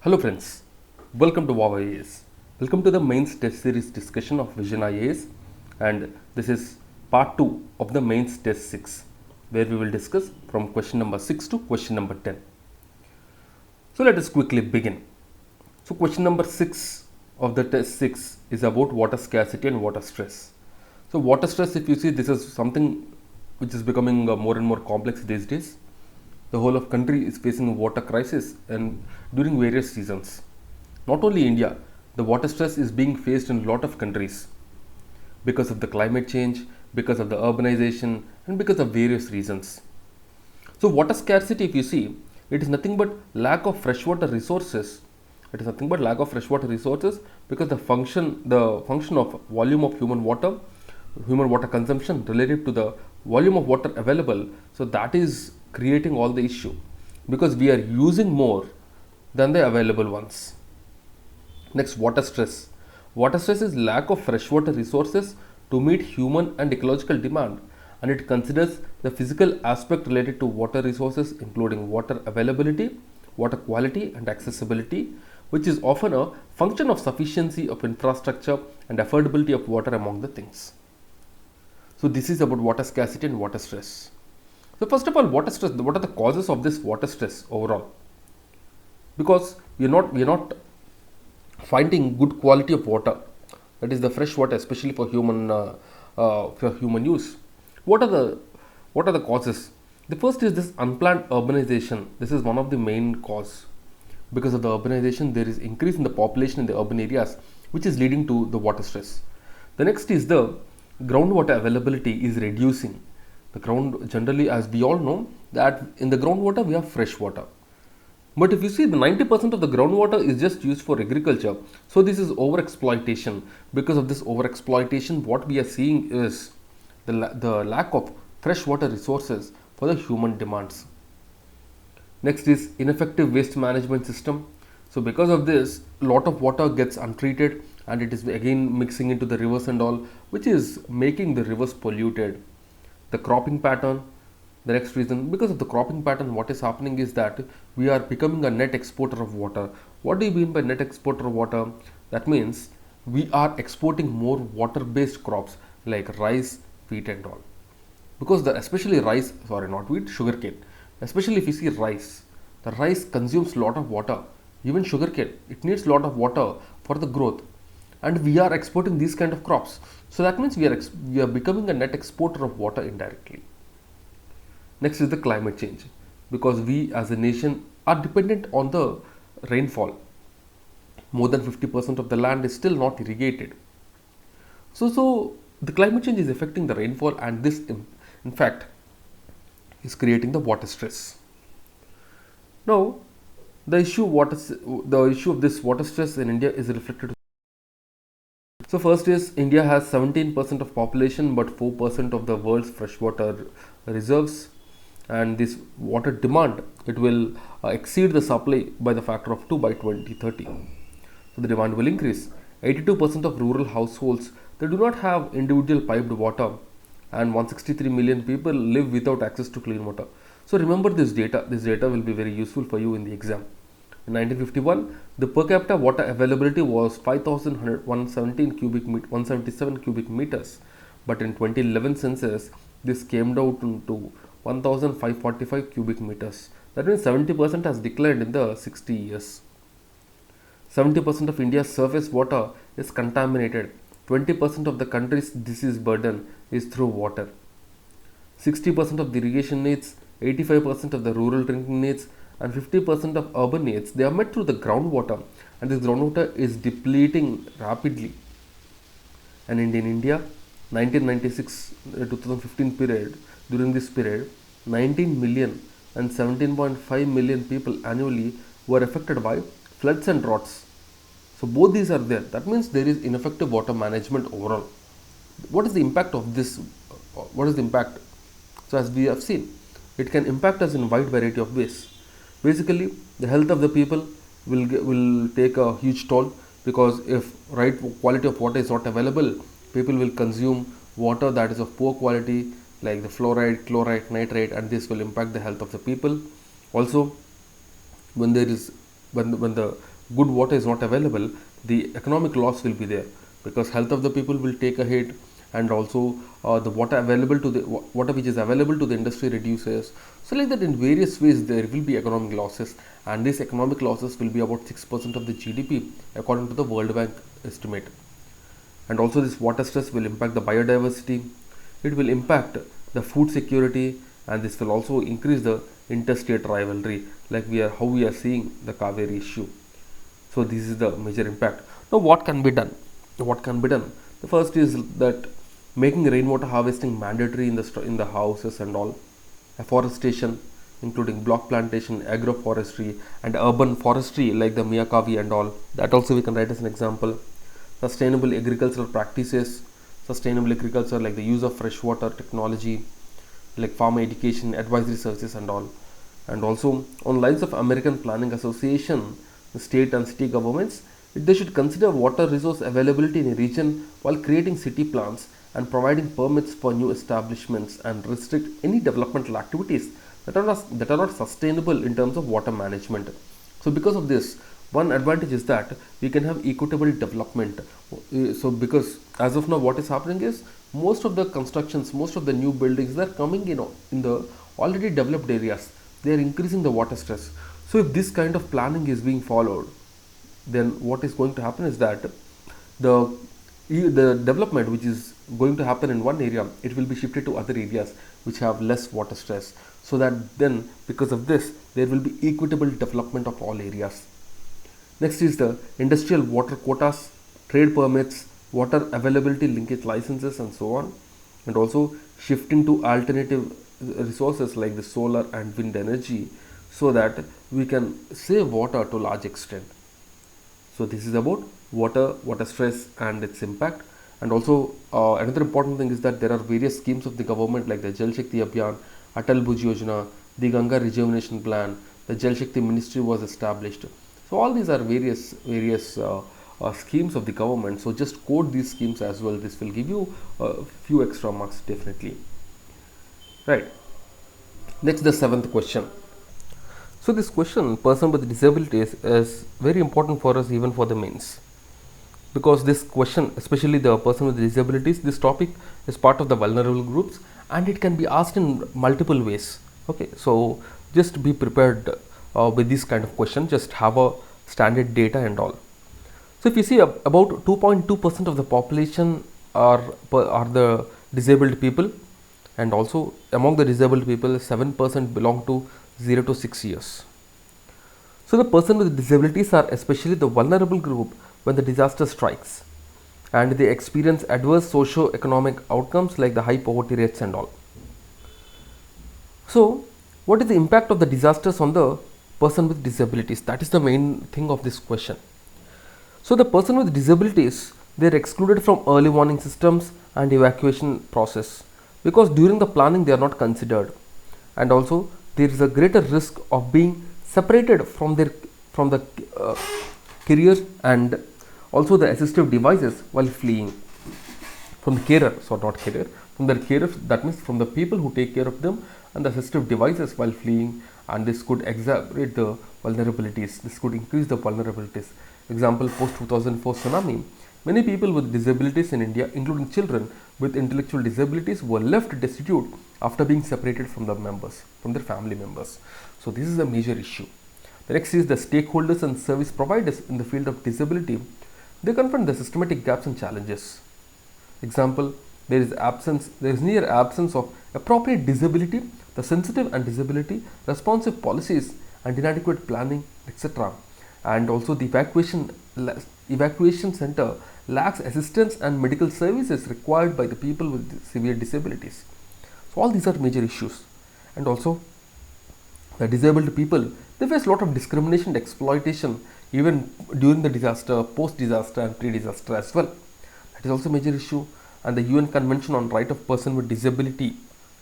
Hello friends, welcome to VOWIAS. Welcome to the mains test series discussion of Vision IAS, and this is part 2 of the mains test 6 where we will discuss from question number 6 to question number 10. So let us quickly begin. So question number 6 of the test 6 is about water scarcity and water stress. So water stress, if you see, this is something which is becoming more and more complex these days. The whole of country is facing a water crisis and during various seasons. Not only India, the water stress is being faced in a lot of countries because of the climate change, because of the urbanization, and because of various reasons. So water scarcity, if you see, it is nothing but lack of freshwater resources. It is nothing but lack of freshwater resources because the function of volume of human water consumption relative to the volume of water available. So that is creating all the issue because we are using more than the available ones. Next, water stress. Water stress is lack of freshwater resources to meet human and ecological demand, and it considers the physical aspect related to water resources including water availability, water quality and accessibility, which is often a function of sufficiency of infrastructure and affordability of water among the things. So this is about water scarcity and water stress. So first of all, water stress, what are the causes of this water stress overall? Because we are not finding good quality of water, that is the fresh water, especially for human use. What are the causes? The first is this unplanned urbanization. This is one of the main cause. Because of the urbanization, there is increase in the population in the urban areas, which is leading to the water stress. The next is the groundwater availability is reducing. The ground, generally, as we all know, that in the groundwater we have fresh water. But if you see, the 90% of the groundwater is just used for agriculture. So this is overexploitation. Because of this overexploitation, what we are seeing is the lack of freshwater resources for the human demands. Next is ineffective waste management system. So because of this, a lot of water gets untreated and it is again mixing into the rivers and all, which is making the rivers polluted. The cropping pattern. The next reason, because of the cropping pattern, what is happening is that we are becoming a net exporter of water. What do you mean by net exporter of water? That means we are exporting more water-based crops like rice, wheat and all. Because especially rice, sorry, not wheat, sugarcane. Especially if you see rice, the rice consumes a lot of water. Even sugarcane, it needs a lot of water for the growth. And we are exporting these kind of crops. So that means we are becoming a net exporter of water indirectly. Next is the climate change, because we as a nation are dependent on the rainfall. More than 50% of the land is still not irrigated. So the climate change is affecting the rainfall, and this in fact is creating the water stress. Now, the issue of this water stress in India is reflected. So first is India has 17% of population but 4% of the world's freshwater reserves, and this water demand, it will exceed the supply by the factor of 2 by 2030. So the demand will increase. 82% of rural households, they do not have individual piped water, and 163 million people live without access to clean water. So remember this data. This data will be very useful for you in the exam. In 1951, the per capita water availability was 5,177 cubic meters, but in 2011 census, this came down to 1,545 cubic meters. That means 70% has declined in the 60 years. 70% of India's surface water is contaminated. 20% of the country's disease burden is through water. 60% of the irrigation needs, 85% of the rural drinking needs, and 50% of urban needs, they are met through the groundwater, and this groundwater is depleting rapidly. And in India, 1996 2015 period, during this period, 19 million and 17.5 million people annually were affected by floods and droughts. So both these are there. That means there is ineffective water management overall. What is the impact of this? What is the impact? So as we have seen, it can impact us in a wide variety of ways. Basically, the health of the people will take a huge toll, because if right quality of water is not available, people will consume water that is of poor quality, like the fluoride, chloride, nitrate, and this will impact the health of the people. Also, when the good water is not available, the economic loss will be there, because health of the people will take a hit, and also the water available to the water which is available to the industry reduces. So like that, in various ways there will be economic losses, and these economic losses will be about 6% of the GDP according to the World Bank estimate. And also this water stress will impact the biodiversity, it will impact the food security, and this will also increase the interstate rivalry, like how we are seeing the Kaveri issue. So this is the major impact. Now what can be done? What can be done? The first is that making rainwater harvesting mandatory in the houses and all, afforestation including block plantation, agroforestry, and urban forestry like the Miyakavi and all. That also we can write as an example. Sustainable agricultural practices, sustainable agriculture like the use of freshwater technology, like farmer education, advisory services and all. And also on lines of American Planning Association, the state and city governments, they should consider water resource availability in a region while creating city plans and providing permits for new establishments, and restrict any developmental activities that are not sustainable in terms of water management. So because of this, one advantage is that we can have equitable development. So because as of now what is happening is, most of the constructions, most of the new buildings, they are coming in the already developed areas. They are increasing the water stress. So if this kind of planning is being followed, then what is going to happen is that the development which is going to happen in one area, it will be shifted to other areas which have less water stress, so that then because of this there will be equitable development of all areas. Next is the industrial water quotas, trade permits, water availability linkage licenses and so on, and also shifting to alternative resources like the solar and wind energy, so that we can save water to a large extent. So this is about water stress and its impact. And also another important thing is that there are various schemes of the government like the Jal Shakti Abhiyan, Atal Bhuj Yojana, the Ganga Rejuvenation Plan, the Jal Shakti Ministry was established. So all these are various schemes of the government. So just quote these schemes as well. This will give you a few extra marks definitely. Right. Next, the seventh question. So this question, person with disabilities, is very important for us even for the mains, because this question, especially the person with disabilities, this topic is part of the vulnerable groups and it can be asked in multiple ways. Okay, so just be prepared with this kind of question. Just have a standard data and all. So if you see, about 2.2% of the population are the disabled people, and also among the disabled people 7% belong to 0 to 6 years. So the person with disabilities are especially the vulnerable group when the disaster strikes, and they experience adverse socio-economic outcomes like the high poverty rates and all. So what is the impact of the disasters on the person with disabilities? That is the main thing of this question. So the person with disabilities, they are excluded from early warning systems and evacuation process, because during the planning they are not considered, and also there is a greater risk of being separated from the carrier and also the assistive devices while fleeing from the carer, so not carrier, from the carers, that means from the people who take care of them, and the assistive devices while fleeing, and this could exacerbate the vulnerabilities. This could increase the vulnerabilities. Example, post 2004 tsunami, many people with disabilities in India, including children with intellectual disabilities, were left destitute after being separated from their family members. So this is a major issue. The next is the stakeholders and service providers in the field of disability. They confront the systematic gaps and challenges. Example, there is near absence of appropriate disability, the sensitive and disability responsive policies, and inadequate planning, etc. And also the evacuation center lacks assistance and medical services required by the people with severe disabilities. So all these are major issues. And also the disabled people, they face a lot of discrimination and exploitation even during the disaster, post-disaster and pre-disaster as well. That is also a major issue. And the UN Convention on Right of Person with Disability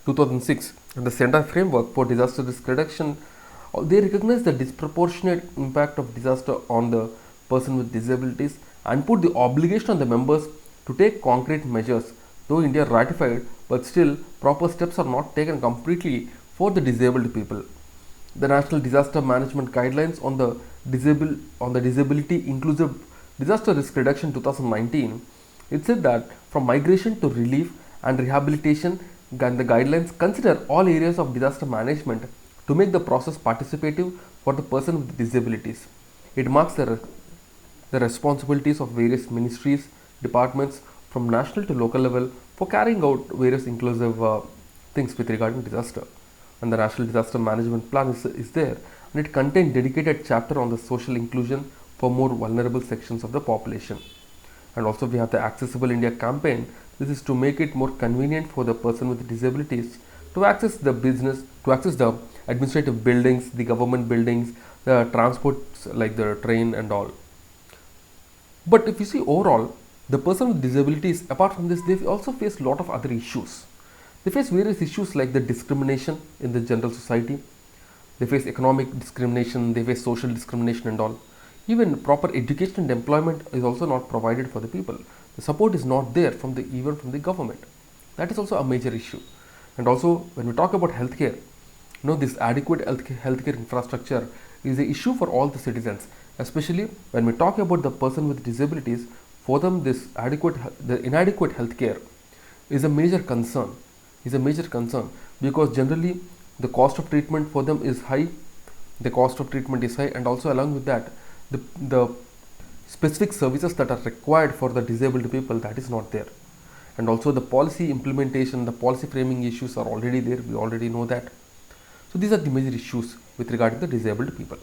2006 and the Sendai Framework for Disaster Risk Reduction, they recognize the disproportionate impact of disaster on the person with disabilities and put the obligation on the members to take concrete measures. Though India ratified, but still proper steps are not taken completely for the disabled people. The National Disaster Management Guidelines on the Disability Inclusive Disaster Risk Reduction 2019, it said that from migration to relief and rehabilitation, the guidelines consider all areas of disaster management to make the process participative for the person with disabilities. It marks the responsibilities of various ministries, departments from national to local level for carrying out various inclusive things with regarding disaster. And the National Disaster Management Plan is there, and it contains dedicated chapter on the social inclusion for more vulnerable sections of the population. And also we have the Accessible India campaign. This is to make it more convenient for the person with disabilities to access the business, to access the administrative buildings, the government buildings, the transports like the train and all. But if you see overall, the person with disabilities, apart from this, they also face a lot of other issues. They face various issues like the discrimination in the general society. They face economic discrimination, they face social discrimination and all. Even proper education and employment is also not provided for the people. The support is not there even from the government. That is also a major issue. And also when we talk about healthcare, this adequate healthcare infrastructure is an issue for all the citizens, especially when we talk about the person with disabilities. For them, the inadequate healthcare is a major concern. Because generally the cost of treatment for them is high. And also along with that, the specific services that are required for the disabled people, that is not there. And also the policy implementation, the policy framing issues are already there. We already know that. So these are the major issues with regard to the disabled people.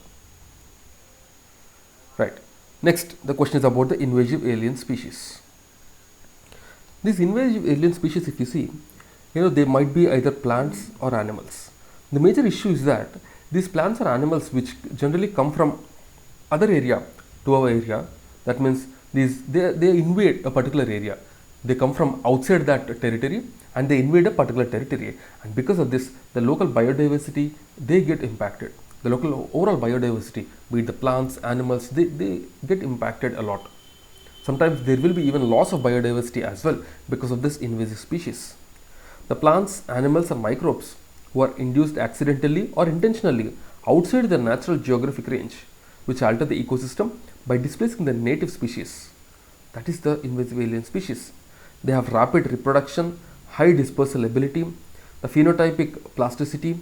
Right. Next, the question is about the invasive alien species. These invasive alien species, if you see, they might be either plants or animals. The major issue is that these plants or animals which generally come from other area to our area, that means they invade a particular area. They come from outside that territory and they invade a particular territory, and because of this, the local biodiversity, they get impacted. The local overall biodiversity, be it the plants, animals, they get impacted a lot. Sometimes there will be even loss of biodiversity as well because of this invasive species. The plants, animals and microbes who are induced accidentally or intentionally outside their natural geographic range, which alter the ecosystem by displacing the native species. That is the invasive alien species. They have rapid reproduction, high dispersal ability, the phenotypic plasticity,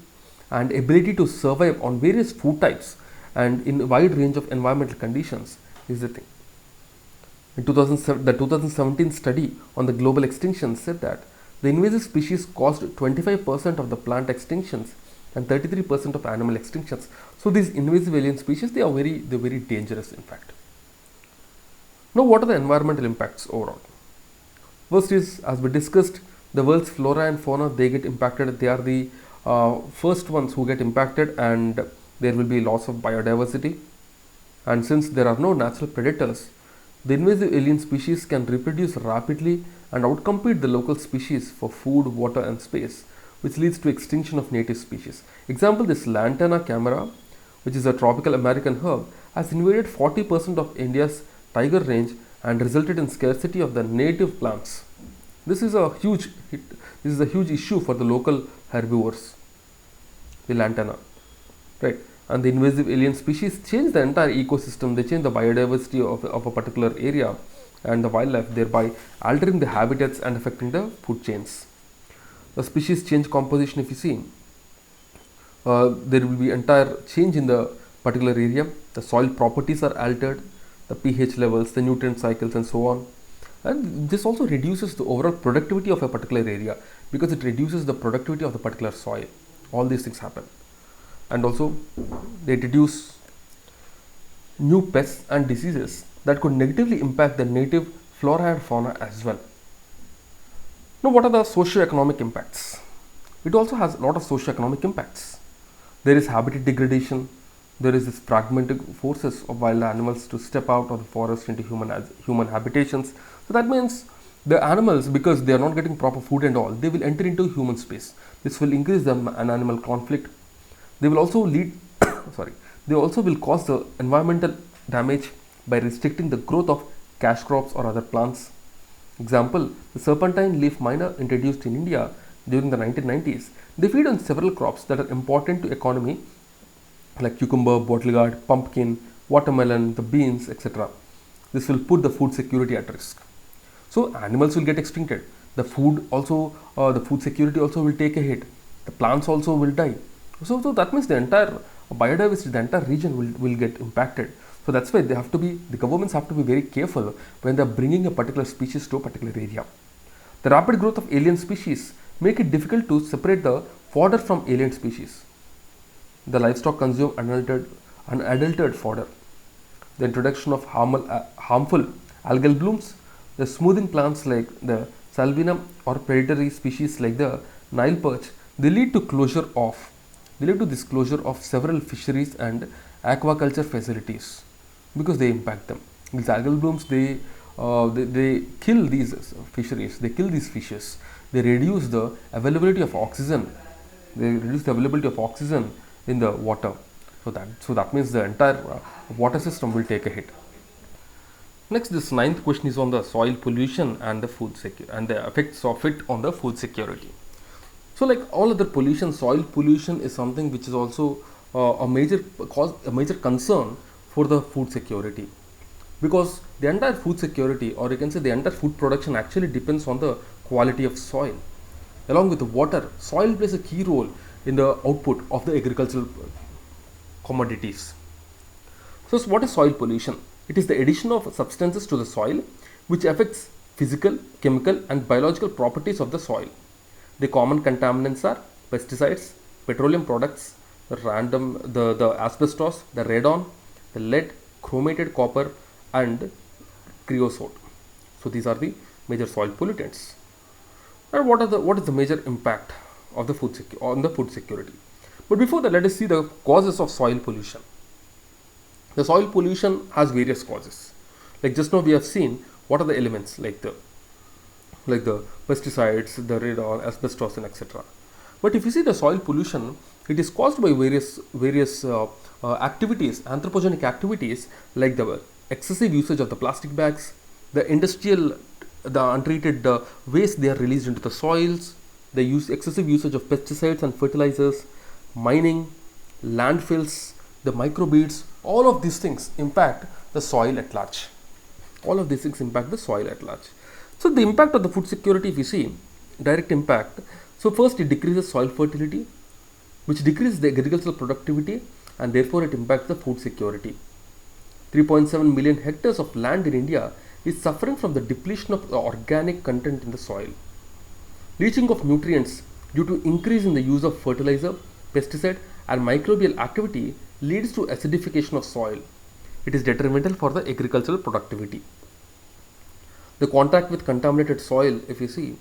and ability to survive on various food types and in a wide range of environmental conditions is the thing. The 2017 study on the global extinction said that the invasive species caused 25% of the plant extinctions and 33% of animal extinctions. So these invasive alien species, they're very dangerous in fact. Now what are the environmental impacts overall? First is, as we discussed, the world's flora and fauna, they get impacted. They are the first ones who get impacted, and there will be loss of biodiversity. And since there are no natural predators, the invasive alien species can reproduce rapidly and outcompete the local species for food, water and space, which leads to extinction of native species. Example, this lantana camera, which is a tropical American herb, has invaded 40% of India's tiger range and resulted in scarcity of the native plants. This is a huge issue for the local herbivores, the lantana, right? And the invasive alien species change the entire ecosystem. They change the biodiversity of a particular area and the wildlife, thereby altering the habitats and affecting the food chains. The species change composition, if you see, there will be entire change in the particular area. The soil properties are altered, the pH levels, the nutrient cycles and so on. And this also reduces the overall productivity of a particular area because it reduces the productivity of the particular soil. All these things happen. And also they introduce new pests and diseases that could negatively impact the native flora and fauna as well. Now what are the socio-economic impacts? It also has a lot of socio-economic impacts. There is habitat degradation. There is this fragmenting forces of wild animals to step out of the forest into human habitations. So that means the animals, because they are not getting proper food and all, they will enter into human space. This will increase the animal conflict. They will also they also will cause the environmental damage by restricting the growth of cash crops or other plants. Example, the serpentine leaf miner introduced in India during the 1990s. They feed on several crops that are important to economy like cucumber, bottle gourd, pumpkin, watermelon, the beans, etc. This will put the food security at risk. So animals will get extincted. The food security also will take a hit. The plants also will die. So that means the entire biodiversity, the entire region will get impacted. So that's why the governments have to be very careful when they're bringing a particular species to a particular area. The rapid growth of alien species make it difficult to separate the fodder from alien species. The livestock consume unadulterated fodder. The introduction of harmful algal blooms, the smoothing plants like the salvinum or predatory species like the Nile perch, they lead to this closure of several fisheries and aquaculture facilities because they impact them. These algal blooms, they kill these fisheries, they kill these fishes, they reduce the availability of oxygen, in the water. So that means the entire water system will take a hit. Next, this ninth question is on the soil pollution and the food security and the effects of it on the food security. So like all other pollution, soil pollution is something which is also a major concern for the food security, because the entire food security, or you can say the entire food production, actually depends on the quality of soil. Along with the water, soil plays a key role in the output of the agricultural commodities. So what is soil pollution? It is the addition of substances to the soil which affects physical, chemical and biological properties of the soil. The common contaminants are pesticides, petroleum products, the asbestos, the radon, the lead, chromated copper and creosote. So these are the major soil pollutants. And what is the major impact of the food security? But before that, let us see the causes of soil pollution. The soil pollution has various causes. Like just now we have seen what are the elements like the pesticides, the radon, asbestos and etc. But if you see the soil pollution, it is caused by various activities, anthropogenic activities, like the excessive usage of the plastic bags, the untreated waste they are released into the soils, the excessive usage of pesticides and fertilizers, mining, landfills, the microbeads. All of these things impact the soil at large. So the impact of the food security, if you see, direct impact. So first, it decreases soil fertility, which decreases the agricultural productivity, and therefore it impacts the food security. 3.7 million hectares of land in India is suffering from the depletion of the organic content in the soil. Leaching of nutrients due to increase in the use of fertilizer, pesticide and microbial activity leads to acidification of soil. It is detrimental for the agricultural productivity. The contact with contaminated soil, if you see,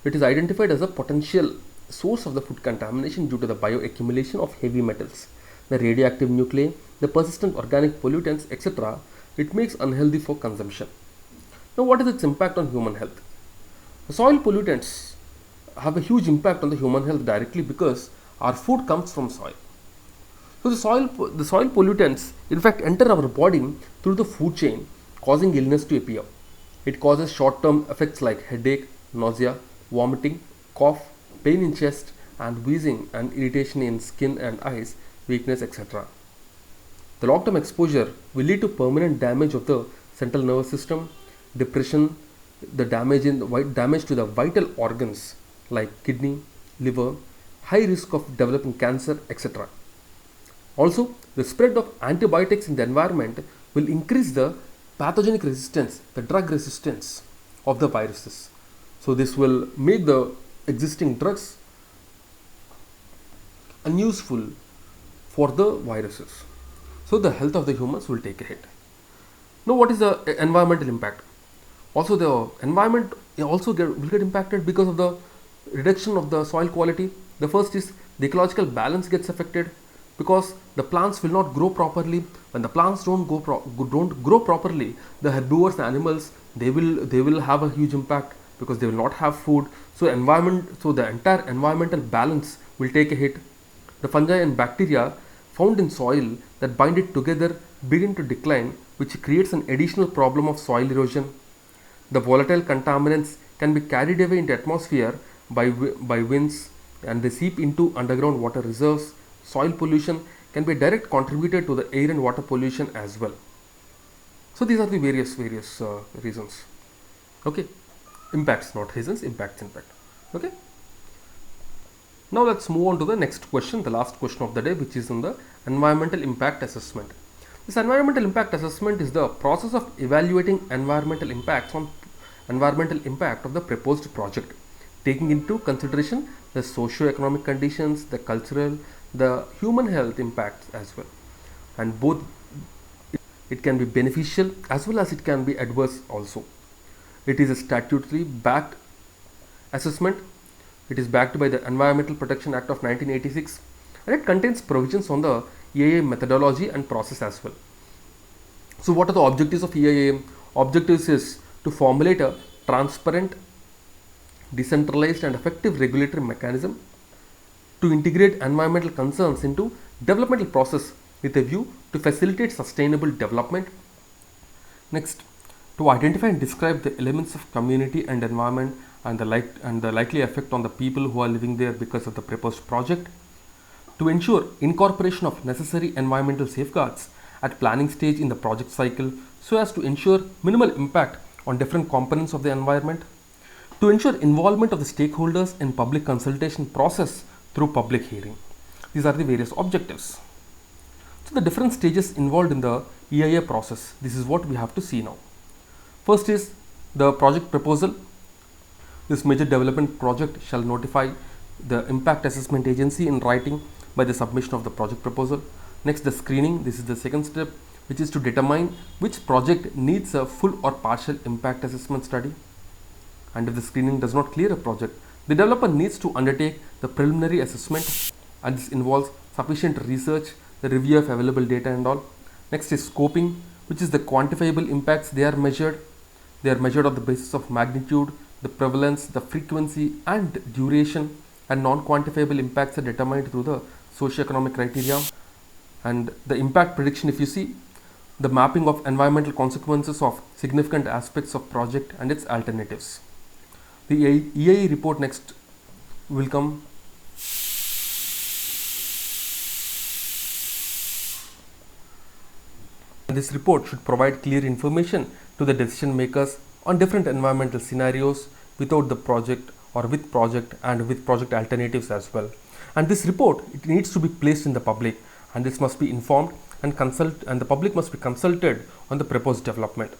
it is identified as a potential source of the food contamination due to the bioaccumulation of heavy metals, the radioactive nuclei, the persistent organic pollutants, etc. It makes unhealthy for consumption. Now, what is its impact on human health? The soil pollutants have a huge impact on the human health directly because our food comes from soil. So the soil pollutants in fact enter our body through the food chain, causing illness to appear. It causes short-term effects like headache, nausea, vomiting, cough, pain in chest and wheezing and irritation in skin and eyes, weakness, etc. The long-term exposure will lead to permanent damage of the central nervous system, depression, the damage to the vital organs like kidney, liver, high risk of developing cancer, etc. Also, the spread of antibiotics in the environment will increase the pathogenic resistance, the drug resistance of the viruses. So this will make the existing drugs unuseful for the viruses. So the health of the humans will take a hit. Now, what is the environmental impact? Also, the environment will get impacted because of the reduction of the soil quality. The first is the ecological balance gets affected because the plants will not grow properly. When the plants don't grow properly, the herbivores, the animals, they will have a huge impact because they will not have food. So the entire environmental balance will take a hit. The fungi and bacteria found in soil that bind it together begin to decline, which creates an additional problem of soil erosion. The volatile contaminants can be carried away into the atmosphere by winds and they seep into underground water reserves. Soil pollution can be a direct contributor to the air and water pollution as well. So these are the various reasons. Okay, impacts, not reasons, impacts. Okay. Now let's move on to the next question, the last question of the day, which is on the environmental impact assessment. This environmental impact assessment is the process of evaluating environmental impact of the proposed project, taking into consideration the socio-economic conditions, the cultural, the human health impacts as well. And both it can be beneficial as well as it can be adverse also. It is a statutory backed assessment. It is backed by the Environmental Protection Act of 1986, and it contains provisions on the EIA methodology and process as well. So what are the objectives of EIA? Objectives is to formulate a transparent, decentralized and effective regulatory mechanism to integrate environmental concerns into developmental process with a view to facilitate sustainable development. Next, to identify and describe the elements of community and environment and the likely effect on the people who are living there because of the proposed project. To ensure incorporation of necessary environmental safeguards at planning stage in the project cycle so as to ensure minimal impact on different components of the environment. To ensure involvement of the stakeholders in public consultation process through public hearing. These are the various objectives. So the different stages involved in the EIA process, this is what we have to see now. First is the project proposal. This major development project shall notify the impact assessment agency in writing by the submission of the project proposal. Next, the screening. This is the second step, which is to determine which project needs a full or partial impact assessment study. And if the screening does not clear a project, the developer needs to undertake the preliminary assessment, and this involves sufficient research, the review of available data and all. Next is scoping, which is the quantifiable impacts. They are measured on the basis of magnitude, the prevalence, the frequency and duration, and non-quantifiable impacts are determined through the socio-economic criteria. And the impact prediction, if you see, the mapping of environmental consequences of significant aspects of project and its alternatives. The EIA report next will come. This report should provide clear information to the decision makers on different environmental scenarios without the project or with project and with project alternatives as well. And this report, it needs to be placed in the public, and this must be informed and the public must be consulted on the proposed development.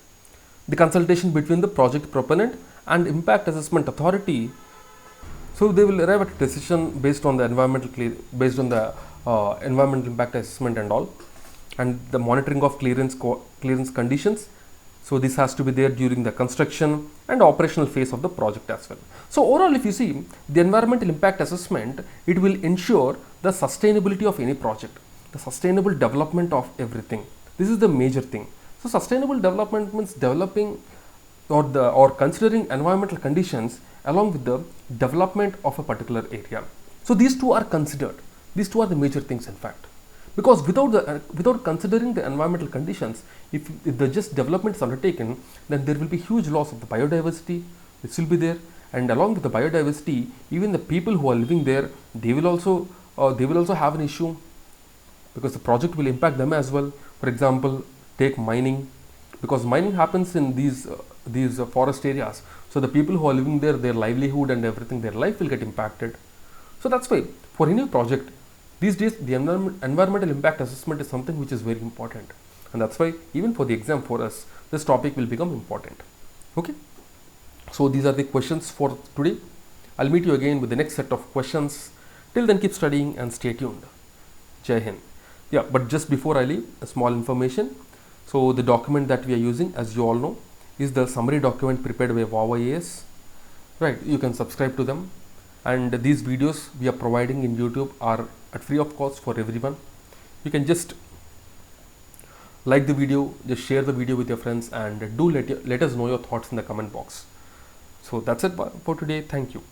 The consultation between the project proponent and impact assessment authority, so they will arrive at a decision based on the environmental impact assessment and all, and the monitoring of clearance conditions. So this has to be there during the construction and operational phase of the project as well. So overall, if you see the environmental impact assessment, it will ensure the sustainability of any project, the sustainable development of everything. This is the major thing. So sustainable development means developing or considering environmental conditions along with the development of a particular area. So these two are considered. These two are the major things in fact. Because without considering the environmental conditions, if the just development is undertaken, then there will be huge loss of the biodiversity which will be there, and along with the biodiversity, even the people who are living there, they will also have an issue, because the project will impact them as well. For example, take mining, because mining happens in these forest areas. So the people who are living there, their livelihood and everything, their life will get impacted. So that's why for any project, these days the environmental impact assessment is something which is very important, and that's why even for the exam for us, this topic will become important. Okay, so these are the questions for today. I'll meet you again with the next set of questions. Till then, keep studying and stay tuned. Jai Hind. Yeah, but just before I leave, a small information. So the document that we are using, as you all know, is the summary document prepared by VOWIAS. Right, you can subscribe to them, and these videos we are providing in YouTube are at free of cost for everyone. You can just like the video, just share the video with your friends, and do let us know your thoughts in the comment box. So that's it for today. Thank you.